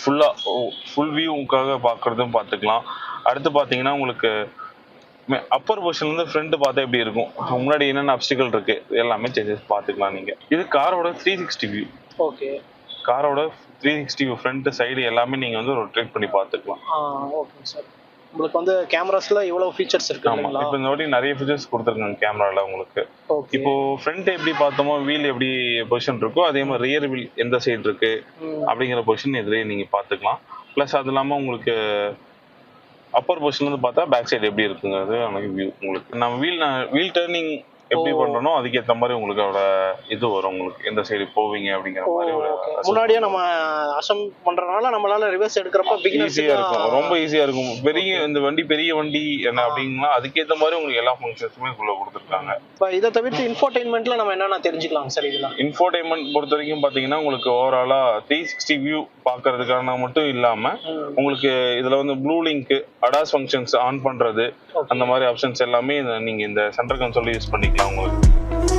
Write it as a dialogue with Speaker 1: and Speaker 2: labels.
Speaker 1: Full வியூக்காக பார்க்குறதும் பார்த்துக்கலாம். அடுத்து பார்த்தீங்கன்னா உங்களுக்கு அப்பர் பொசிஷன்லேருந்து ஃப்ரண்ட் பார்த்தா எப்படி இருக்கும், முன்னாடி என்னென்ன அப்டிக்கல் இருக்கு எல்லாமே சேஞ்சஸ் பார்த்துக்கலாம் நீங்கள். இது காரோட 360 வியூ.
Speaker 2: ஓகே.
Speaker 1: காரோட 360 வியூ ஃப்ரண்ட் சைடு எல்லாமே நீங்கள் வந்து ரொட்டேட் பண்ணி பார்த்துக்கலாம்.
Speaker 2: Okay sir. உங்களுக்கு வந்து கேமராஸ்ல இவ்வளவு ஃபீச்சர்ஸ் இருக்கு.
Speaker 1: ஆமா, இப்போ இந்த வாட்டி நிறைய ஃபீச்சர்ஸ் கொடுத்துருக்காங்க கேமரால உங்களுக்கு. இப்போ ஃப்ரண்ட் எப்படி பார்த்தோமோ வீல் எப்படி பொசிஷன் இருக்கோ அதே மாதிரி ரியர் வீல் எந்த சைடு இருக்கு அப்படிங்கிற பொசிஷன் இதுலயே நீங்க பார்த்துக்கலாம். ப்ளஸ் அது இல்லாமல் உங்களுக்கு அப்பர் பொசிஷன்ல இருந்து பார்த்தா பேக் சைடு எப்படி இருக்குங்கிறது எனக்கு வியூ. உங்களுக்கு நம்ம வீல் டர்னிங் எப்படி பண்றோம் அதுக்கேற்ற மாதிரி உங்களோட இது வரும், உங்களுக்கு எந்த சைடு போவீங்க அப்படிங்கிற மாதிரி.
Speaker 2: முன்னாடியே நம்ம அசம் பண்றதுனால நம்மளால ரிவர்ஸ் எடுக்கிறப்ப
Speaker 1: ஈஸியா இருக்கும், ரொம்ப ஈஸியா இருக்கும். இந்த வண்டி பெரிய வண்டி என்ன அப்படின்னா அதுக்கேற்ற மாதிரி உங்களுக்கு எல்லா ஃபங்க்ஷன்ஸுமே உள்ள கொடுத்துருக்காங்க.
Speaker 2: இப்போ இதை தவிர்த்து இன்ஃபோடெயின்மெண்ட்ல நம்ம என்னென்ன தெரிஞ்சுக்கலாம் சார் இதெல்லாம்?
Speaker 1: இன்ஃபோடெயின்மெண்ட் பொறுத்த வரைக்கும் பாத்தீங்கன்னா உங்களுக்கு ஓவராலா 360 வியூ பாக்குறதுக்கான மட்டும் இல்லாம உங்களுக்கு இதுல வந்து blue link, ADAS functions on பண்றது, அந்த மாதிரி ஆப்ஷன்ஸ் எல்லாமே நீங்க இந்த சென்டர் கன்சோல் யூஸ் பண்ணிக்கலாம் உங்களுக்கு.